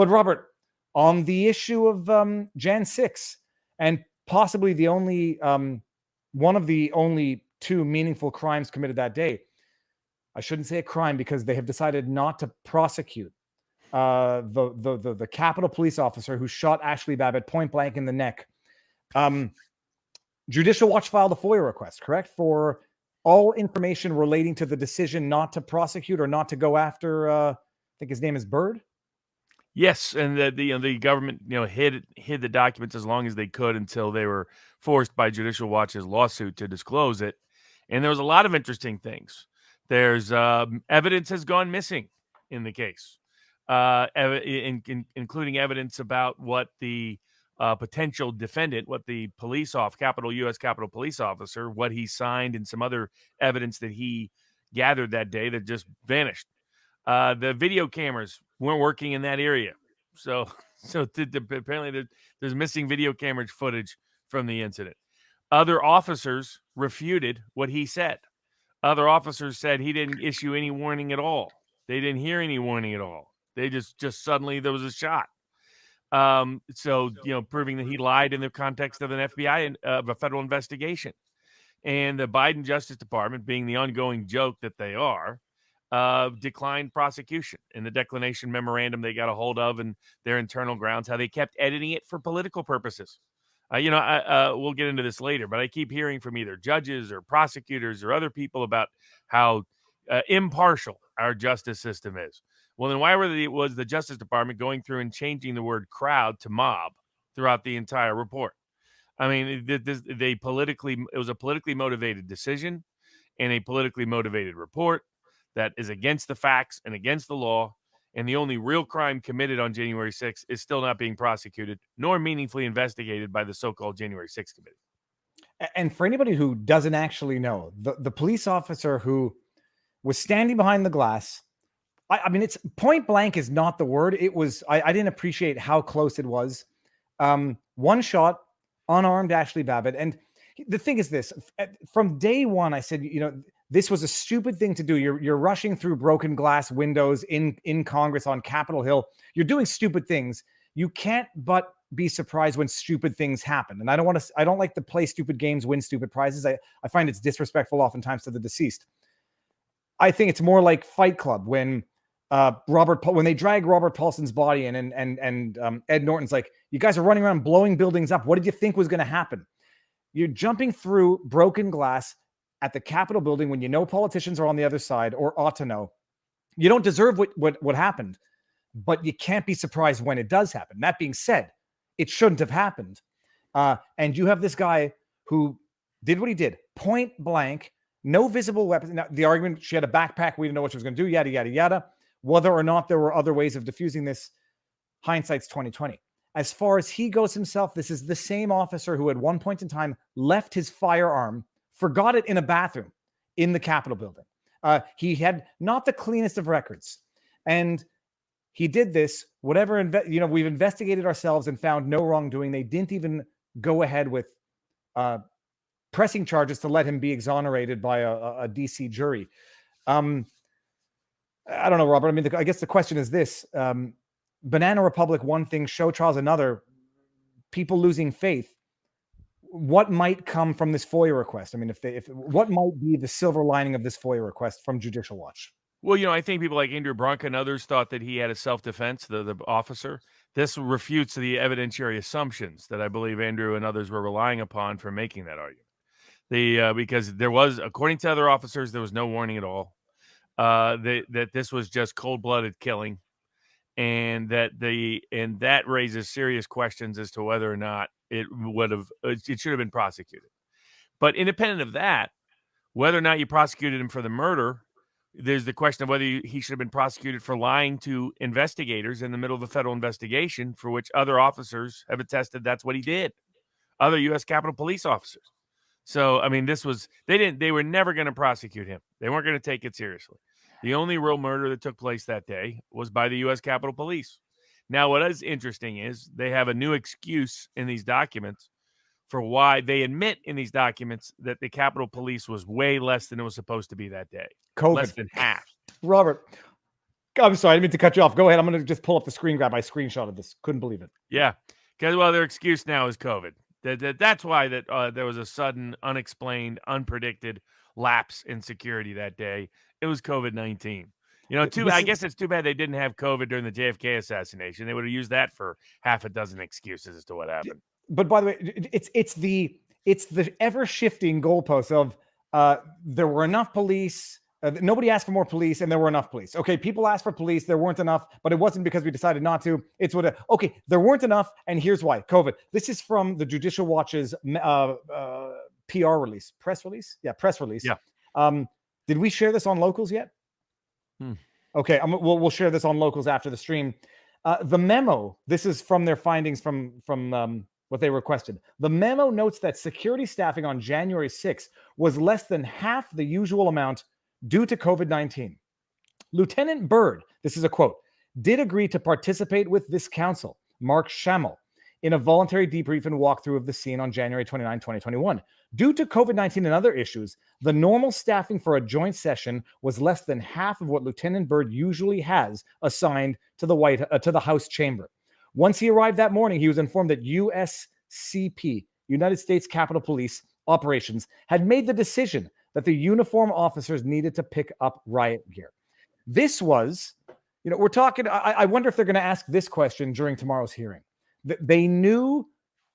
But Robert, on the issue of Jan 6, and possibly the only one of the only two meaningful crimes committed that day, I shouldn't say a crime because they have decided not to prosecute the Capitol police officer who shot Ashely Babbitt point blank in the neck. Judicial Watch filed a FOIA request, correct, for all information relating to the decision not to prosecute or not to go after, I think his name is Bird. Yes, and the government hid the documents as long as they could until they were forced by Judicial Watch's lawsuit to disclose it. And there was a lot of interesting things. There's evidence has gone missing in the case, including evidence about what the potential defendant, what the U.S. Capitol police officer, what he signed, and some other evidence that he gathered that day that just vanished. The video cameras weren't working in that area. So apparently there's missing video camera footage from the incident. Other officers refuted what he said. Other officers said he didn't issue any warning at all. They didn't hear any warning at all. They just suddenly there was a shot. So proving that he lied in the context of an FBI and of a federal investigation. And the Biden Justice Department, being the ongoing joke that they are, declined prosecution in the declination memorandum they got a hold of and their internal grounds, how they kept editing it for political purposes. We'll get into this later, but I keep hearing from either judges or prosecutors or other people about how impartial our justice system is. Well, then why was the Justice Department going through and changing the word crowd to mob throughout the entire report? I mean, it was a politically motivated decision and a politically motivated report that is against the facts and against the law. And the only real crime committed on January 6th is still not being prosecuted nor meaningfully investigated by the so-called January 6th committee. And for anybody who doesn't actually know, the police officer who was standing behind the glass, I mean, it's point blank is not the word. It was, I didn't appreciate how close it was. One shot, unarmed Ashely Babbitt. And the thing is this, from day one, I said, this was a stupid thing to do. You're rushing through broken glass windows in Congress on Capitol Hill. You're doing stupid things. You can't but be surprised when stupid things happen. And I don't like to play stupid games, win stupid prizes. I find it's disrespectful oftentimes to the deceased. I think it's more like Fight Club when when they drag Robert Paulson's body in and Ed Norton's like, you guys are running around blowing buildings up. What did you think was going to happen? You're jumping through broken glass at the Capitol building when you know politicians are on the other side or ought to know. You don't deserve what happened, but you can't be surprised when it does happen. That being said, it shouldn't have happened. And you have this guy who did what he did, point blank, no visible weapons. Now, the argument, she had a backpack, we didn't know what she was going to do, yada, yada, yada. Whether or not there were other ways of diffusing this, hindsight's 2020. As far as he goes himself, this is the same officer who at one point in time left his firearm, forgot it in a bathroom in the Capitol building. He had not the cleanest of records. And he did this, whatever, we've investigated ourselves and found no wrongdoing. They didn't even go ahead with pressing charges to let him be exonerated by a DC jury. I don't know, Robert. I mean, I guess the question is this. Banana Republic, one thing, show trials, another, people losing faith. What might come from this FOIA request? I mean, what might be the silver lining of this FOIA request from Judicial Watch? Well, I think people like Andrew Bronca and others thought that he had a self-defense, the officer. This refutes the evidentiary assumptions that I believe Andrew and others were relying upon for making that argument. Because there was, according to other officers, there was no warning at all. That this was just cold-blooded killing, and that raises serious questions as to whether or not it should have been prosecuted. But independent of that, whether or not you prosecuted him for the murder, there's the question of whether he should have been prosecuted for lying to investigators in the middle of a federal investigation, for which other officers have attested that's what he did. Other U.S. Capitol police officers. So, I mean, they were never going to prosecute him. They weren't going to take it seriously. The only real murder that took place that day was by the U.S. Capitol Police. Now, what is interesting is they have a new excuse in these documents for why they admit in these documents that the Capitol Police was way less than it was supposed to be that day. COVID. Less than half. Robert, I'm sorry, I didn't mean to cut you off. Go ahead. I'm going to just pull up the screen grab. I screenshotted this. Couldn't believe it. Yeah, because their excuse now is COVID. That's why there was a sudden, unexplained, unpredicted lapse in security that day. It was COVID-19. I guess it's too bad they didn't have COVID during the JFK assassination. They would have used that for half a dozen excuses as to what happened. But by the way, it's the ever shifting goalposts of there were enough police. Nobody asked for more police, and there were enough police. Okay, people asked for police. There weren't enough, but it wasn't because we decided not to. It's okay, there weren't enough, and here's why: COVID. This is from the Judicial Watch's PR release, press release. Yeah, press release. Yeah. Did we share this on Locals yet? Okay, we'll share this on Locals after the stream. The memo. This is from their findings from what they requested. The memo notes that security staffing on January 6th was less than half the usual amount due to COVID-19. Lieutenant Byrd, this is a quote, did agree to participate with this counsel, Mark Schammel, in a voluntary debrief and walkthrough of the scene on January 29, 2021. Due to COVID-19 and other issues, the normal staffing for a joint session was less than half of what Lieutenant Byrd usually has assigned to the House chamber. Once he arrived that morning, he was informed that USCP, United States Capitol Police Operations, had made the decision that the uniform officers needed to pick up riot gear. This was, we're talking, I wonder if they're going to ask this question during tomorrow's hearing. They knew,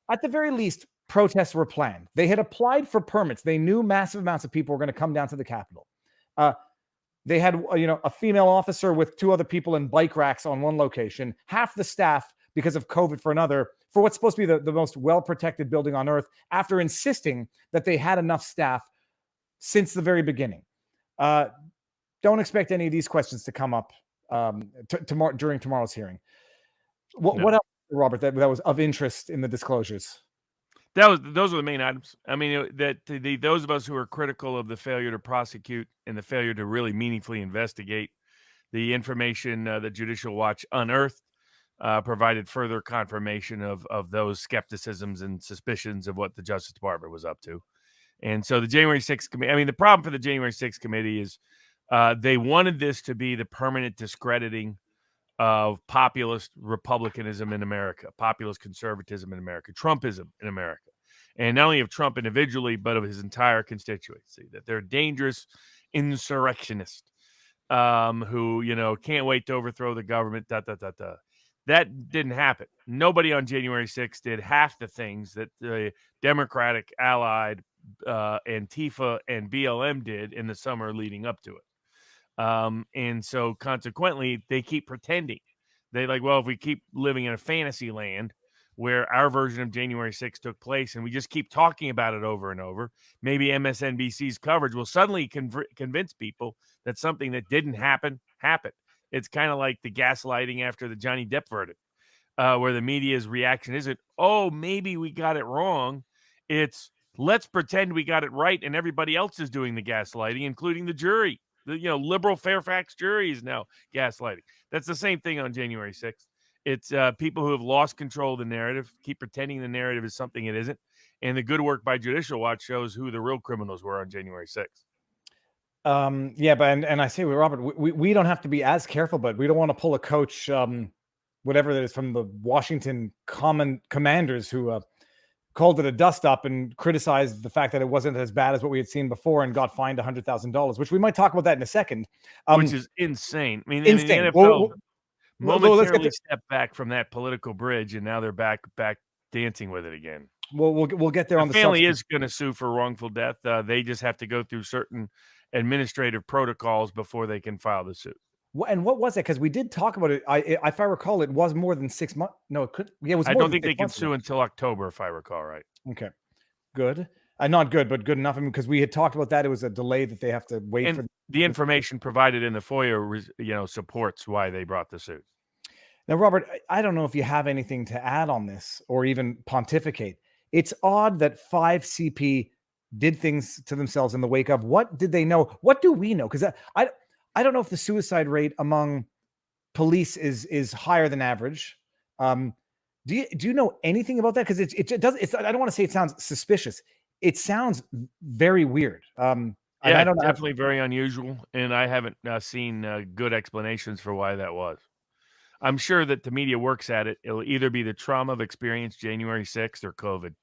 at the very least, protests were planned. They had applied for permits. They knew massive amounts of people were going to come down to the Capitol. They had, a female officer with two other people in bike racks on one location, half the staff because of COVID for another, for what's supposed to be the most well-protected building on earth, after insisting that they had enough staff since the very beginning. Don't expect any of these questions to come up during tomorrow's hearing. What else, Robert, that was of interest in the disclosures? Those are the main items. I mean, those of us who are critical of the failure to prosecute and the failure to really meaningfully investigate the information that Judicial Watch unearthed provided further confirmation of those skepticisms and suspicions of what the Justice Department was up to. And so the January 6th committee, I mean, the problem for the January 6th committee is they wanted this to be the permanent discrediting of populist republicanism in America, populist conservatism in America, Trumpism in America. And not only of Trump individually, but of his entire constituency, that they're dangerous insurrectionists who, can't wait to overthrow the government, That didn't happen. Nobody on January 6th did half the things that the Democratic allied Antifa and BLM did in the summer leading up to it. And so consequently, they keep pretending. They if we keep living in a fantasy land where our version of January 6th took place and we just keep talking about it over and over, maybe MSNBC's coverage will suddenly convince people that something that didn't happen happened. It's kind of like the gaslighting after the Johnny Depp verdict, where the media's reaction isn't, oh, maybe we got it wrong. It's, let's pretend we got it right, and everybody else is doing the gaslighting, including the jury. The liberal Fairfax jury is now gaslighting. That's the same thing on January 6th. It's people who have lost control of the narrative, keep pretending the narrative is something it isn't. And the good work by Judicial Watch shows who the real criminals were on January 6th. But I say, Robert, we don't have to be as careful, but we don't want to pull a coach, whatever that is, from the Washington Commanders who called it a dust up and criticized the fact that it wasn't as bad as what we had seen before and got fined $100,000, which we might talk about that in a second. Which is insane. I mean, insane. The NFL momentarily stepped back from that political bridge, and now they're back dancing with it again. We'll get there on the family is going to sue for wrongful death. They just have to go through certain administrative protocols before they can file the suit. And what was it? Because we did talk about it. If I recall, it was more than 6 months. No, it could. Yeah, it was. I don't think they can sue until October, if I recall right. Okay, good. Not good, but good enough. Because we had talked about that. It was a delay that they have to wait and for. The information provided in the FOIA, supports why they brought the suit. Now, Robert, I don't know if you have anything to add on this or even pontificate. It's odd that 5 CP did things to themselves in the wake of. What did they know? What do we know? Because I don't know if the suicide rate among police is higher than average. Do you know anything about that? Because it does. I don't want to say it sounds suspicious. It sounds very weird. And Yeah, I don't have definitely very unusual, and I haven't seen good explanations for why that was. I'm sure that the media works at it. It'll either be the trauma of experience January 6th or COVID.